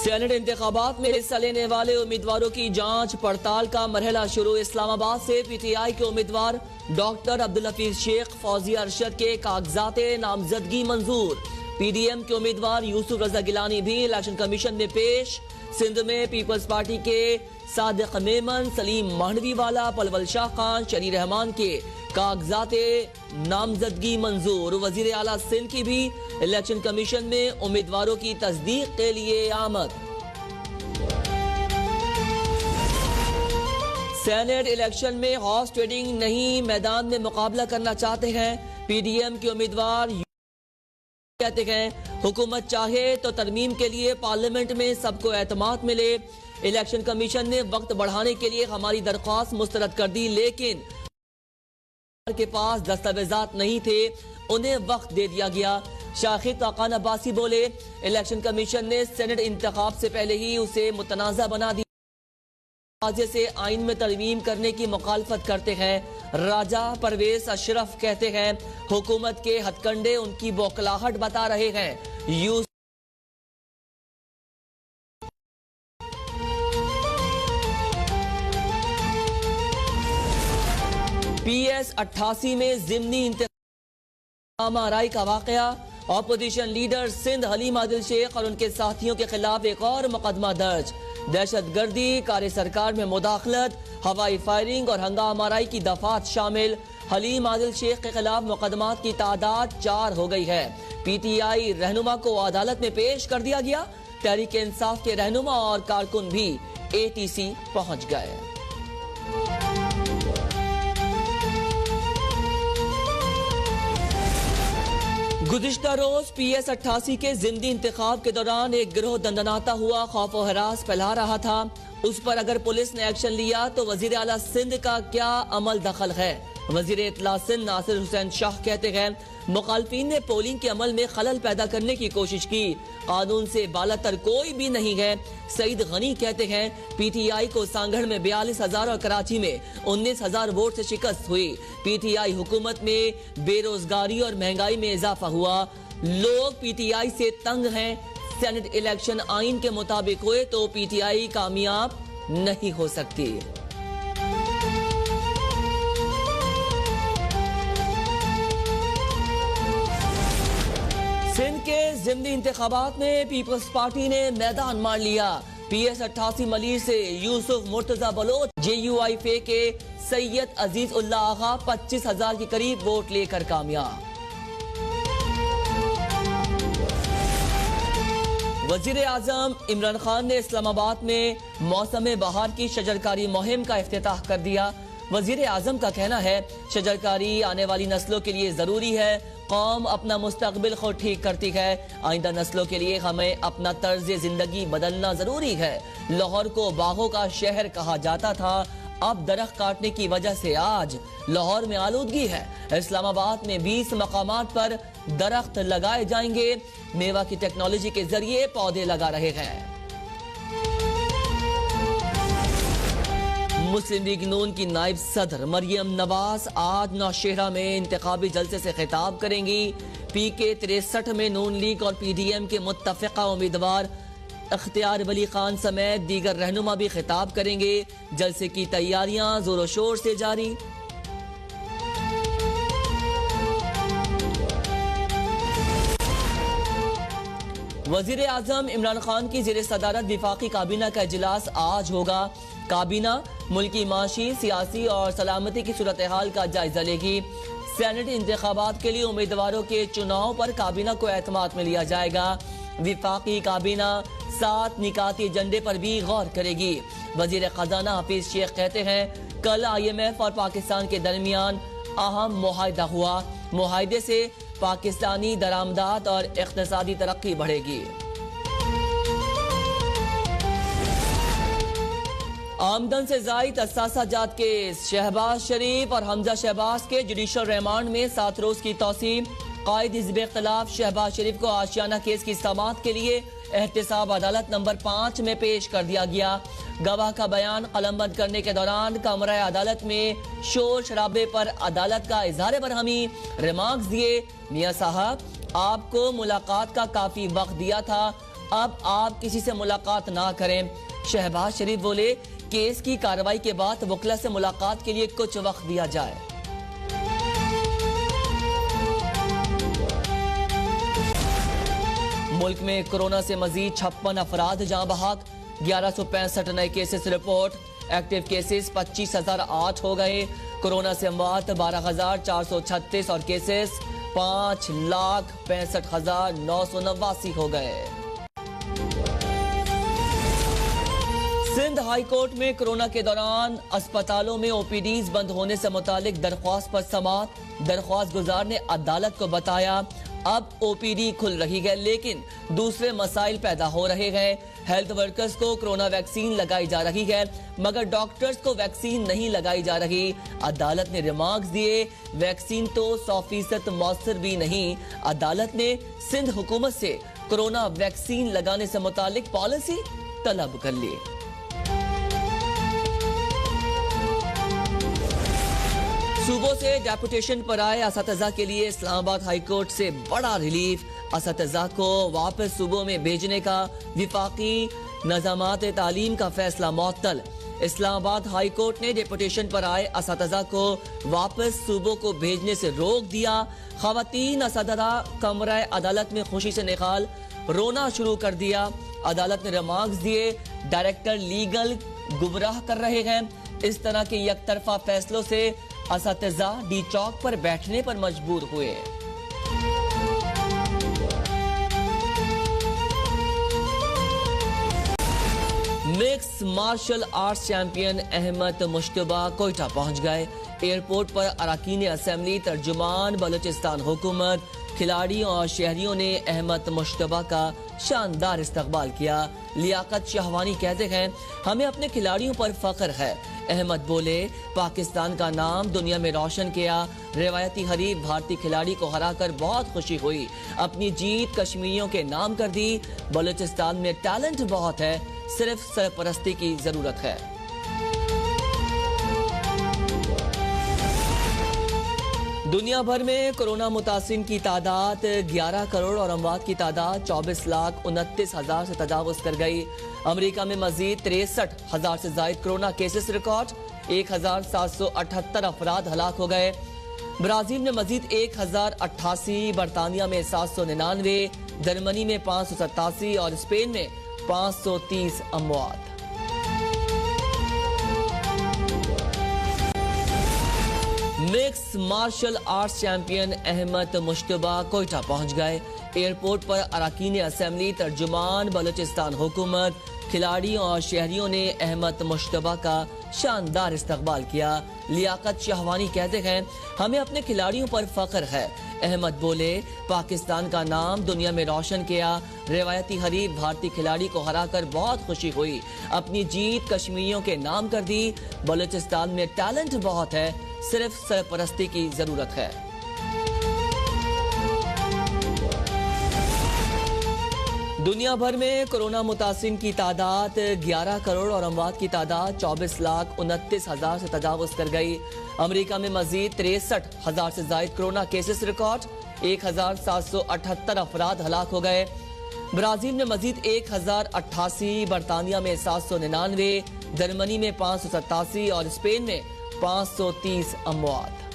Senate इंतखाबात में हिस्सा लेने वाले उम्मीदवारों की जांच पड़ताल का मरहला शुरू। इस्लामाबाद से पीटीआई के उम्मीदवार डॉक्टर अब्दुल हफीज शेख फौजिया अरशद के कागजात नामजदगी मंजूर। पीडीएम के उम्मीदवार यूसुफ रजा गिलानी भी इलेक्शन कमीशन में पेश। सिंध में पीपल्स पार्टी के सादिक मेमन, सलीम मांडवीवाला, पलवल शाह खान, शरी रहमान के कागजात नामजदगी मंजूर। वजीर आला सिंध की भी इलेक्शन कमीशन में उम्मीदवारों की तस्दीक के लिए आमद। सेनेट इलेक्शन में हॉर्स ट्रेडिंग नहीं, मैदान में मुकाबला करना चाहते हैं। पीडीएम के उम्मीदवार कहते हैं हुकूमत चाहे तो तरमीम के लिए पार्लियामेंट में सबको एतमाद मिले। इलेक्शन कमीशन ने वक्त बढ़ाने के लिए हमारी दरख्वास्त मुस्तरद कर दी, लेकिन के पास दस्तावेजात नहीं थे, उन्हें वक्त दे दिया गया। शाहिद ताकान अब्बासी बोले, इलेक्शन कमीशन ने सेनेट इंतखाब से पहले ही उसे मुतनाज़ा बना दिया, से आइन में तरमीम करने की मुखालफत करते हैं। राजा परवेज अशरफ कहते हैं हुकूमत के हथकंडे उनकी बौखलाहट बता रहे हैं। PS 88 में जिमनी इंतखाब आराई का वाकया। ऑपोजिशन लीडर सिंध हलीम आदिल शेख और उनके साथियों के खिलाफ एक और मुकदमा दर्ज। दहशतगर्दी, कार्य सरकार में मुदाखलत, हवाई फायरिंग और हंगामा आराई की दफात शामिल। हलीम आदिल शेख के खिलाफ मुकदमात की तादाद 4 हो गई है। पीटीआई रहनुमा को अदालत में पेश कर दिया गया। तहरीक इंसाफ के रहनुमा और कारकुन भी ATC पहुंच गए। गुज़िश्ता रोज PS 88 के जिमनी इंतखाब के दौरान एक गिरोह दंदनाता हुआ खौफ और हरास फैला रहा था। उस पर अगर पुलिस ने एक्शन लिया तो वजीर आला सिंध का क्या अमल दखल है। वजीर इत्तला सिंध नासिर हुसैन शाह कहते हैं मुखालफीन ने पोलिंग के अमल में खलल पैदा करने की कोशिश की, कानून से बालातर कोई भी नहीं है। सईद गनी कहते हैं पीटीआई को सांगढ़ में 42,000 और कराची में 19,000 वोट से शिकस्त हुई। पीटीआई हुकूमत में बेरोजगारी और महंगाई में इजाफा हुआ। लोग पीटीआई से तंग हैं। सेनेट इलेक्शन आइन के मुताबिक हुए तो पीटीआई कामयाब नहीं हो सकती। सिंध के जिमनी इंतखाबात में पीपल्स पार्टी ने मैदान मार लिया। PS 88 मलिर से यूसुफ मुर्तजा बलोच, JUIF के सैयद अजीज उल्ला आगा 25,000 के करीब वोट लेकर कामयाब। वजीर आजम इमरान खान ने इस्लामाबाद में मौसम बहार की शजरकारी मुहिम का इफ्तिताह कर दिया। वजीर आजम का कहना है शजरकारी आने वाली नस्लों के लिए जरूरी है। कौम अपना मुस्तकबिल खुद ठीक करती है। आइंदा नस्लों के लिए हमें अपना तर्ज जिंदगी बदलना जरूरी है। लाहौर को बागों का शहर कहा जाता था, अब दरख्त काटने की वजह से आज लाहौर में आलूदगी है। इस्लामाबाद में 20 मकामात पर दरख्त लगाए जाएंगे। मेवा की टेक्नोलॉजी के जरिए पौधे लगा रहे हैं। मुस्लिम लीग नून की नायब सदर मरियम नवाज आज नौशेरा में इंतखाबी जलसे से खिताब करेंगी। PK 63 में नून लीग और PDM के मुत्तफिका उम्मीदवार इख्तियार वली खान समेत दीगर रहनुमा भी खिताब करेंगे। जलसे की तैयारियां जोरों शोर से जारी। वजीर आजम इमरान खान की ज़ेरे सदारत विफाकी काबीना का इजलास आज होगा। काबीना मुल्की माशी, सियासी और सलामती की सूरत हाल का जायजा लेगी। सेनेट इंतखाबात के लिए उम्मीदवारों के चुनाव पर काबीना को एतमाद में लिया जाएगा। विफाकी काबीना 7 निकाती एजेंडे पर भी गौर करेगी। वजीर खजाना हफीज शेख कहते हैं कल IMF और पाकिस्तान के दरमियान अहम मुआहदा हुआ। मुआहदे से पाकिस्तानी दरामदात और इक़्तिसादी तरक्की बढ़ेगी। आमदन से जायद असासा जात के शहबाज शरीफ और हमजा शहबाज के जुडिशल रिमांड में 7 रोज की तौसीह। कायद हिज़्ब इख्तिलाफ शहबाज शरीफ को आशियाना केस की समाअत के लिए एहतसाब अदालत नंबर 5 में पेश कर दिया गया। गवाह का बयान कलमबंद करने के दौरान कमरा अदालत में शोर शराबे पर अदालत का इजहार बरहमी। रिमार्क्स दिए, मियां साहब आपको मुलाकात का काफी वक्त दिया था, अब आप किसी से मुलाकात ना करें। शहबाज शरीफ बोले, केस की कार्रवाई के बाद वकील से मुलाकात के लिए कुछ वक्त दिया जाए। मुल्क में कोरोना से मजीद 56 अफराद जाँ बहक, 1165 नए केसेस रिपोर्ट। एक्टिव केसेस 25,008 हो गए। कोरोना से अमवात 12,436 और केसेस 5,65,989 हो गए। सिंध हाई कोर्ट में कोरोना के दौरान अस्पतालों में ओपीडीज बंद होने से मुतालिक दरख्वास्त पर समाअत। दरख्वास्त गुजार ने अदालत को बताया, अब ओपीडी खुल रही है लेकिन दूसरे मसाइल पैदा हो रहे हैं। हेल्थ वर्कर्स को कोरोना वैक्सीन लगाई जा रही है मगर डॉक्टर्स को वैक्सीन नहीं लगाई जा रही। अदालत ने रिमार्क्स दिए, वैक्सीन तो 100% मौसर भी नहीं। अदालत ने सिंध हुकूमत से कोरोना वैक्सीन लगाने से मुतालिक पॉलिसी तलब कर ली। सूबों से डेपुटेशन पर आए असतिज़ा के लिए इस्लामाबाद हाई कोर्ट से बड़ा रिलीफ। असतिज़ा को वापस सूबों में भेजने का विफाकी नज़ामात तालीम का फैसला मुअत्तल। इस्लामाबाद हाई कोर्ट ने डेपुटेशन पर आए असतिज़ा को वापस सूबों को भेजने से रोक दिया। ख़वातीन असतिज़ा कमरा अदालत में खुशी से निकाल रोना शुरू कर दिया। अदालत ने रिमार्क्स दिए, डायरेक्टर लीगल गुमराह कर रहे हैं। इस तरह के यकतरफा फैसलों से असतिज़ा डी चौक पर बैठने पर मजबूर हुए। Mixed martial arts champion Ahmed Mushtaba Quetta पहुंच गए। एयरपोर्ट पर अरकान असेंबली, तर्जुमान बलूचिस्तान हुकूमत, खिलाड़ियों और शहरियों ने अहमद मुश्तबा का शानदार इस्तकबाल किया। लियाकत शहवानी कहते हैं, हमें अपने खिलाड़ियों पर फख्र है। अहमद बोले, पाकिस्तान का नाम दुनिया में रोशन किया। रिवायती हरीफ भारतीय खिलाड़ी को हराकर बहुत खुशी हुई। अपनी जीत कश्मीरियों के नाम कर दी। बलूचिस्तान में टैलेंट बहुत है, सिर्फ सरपरस्ती की जरूरत है। दुनिया भर में कोरोना मुतासिन की तादाद 11 करोड़ और अमवात की तादाद 24,29,000 से तजावुज कर गई। अमेरिका में मजीद 63,000 से जायद कोरोना केसेस रिकॉर्ड, 1,778 अफराद हलाक हो गए। ब्राजील में मजीद 1,088, बरतानिया में 799, जर्मनी में 587 और स्पेन में 530 अमवात। Mix martial arts champion Ahmed Mushtaba Quetta पहुंच गए। एयरपोर्ट पर अरकान असेंबली, तर्जुमान बलूचिस्तान हुकूमत, खिलाड़ियों और शहरियों ने अहमद मुश्तबा का शानदार इस्तकबाल किया। लियाकत शहवानी कहते हैं, हमें अपने खिलाड़ियों पर फख्र है। अहमद बोले, पाकिस्तान का नाम दुनिया में रोशन किया। रिवायती हरीफ भारतीय खिलाड़ी को हराकर बहुत खुशी हुई। अपनी जीत कश्मीरियों के नाम कर दी। बलूचिस्तान में टैलेंट बहुत है, सिर्फ सरपरस्ती की जरूरत है। दुनिया भर में कोरोना मुतासिन की तादाद 11 करोड़ और अमवात की तादाद 24,29,000 से तजावुज कर गई। अमेरिका में मजीद 63,000 से जायद कोरोना केसेस रिकॉर्ड, 1,778 अफराद हलाक हो गए। ब्राजील में मजीद 1,088, बरतानिया में 799, जर्मनी में 587 और स्पेन में 530 अमवात।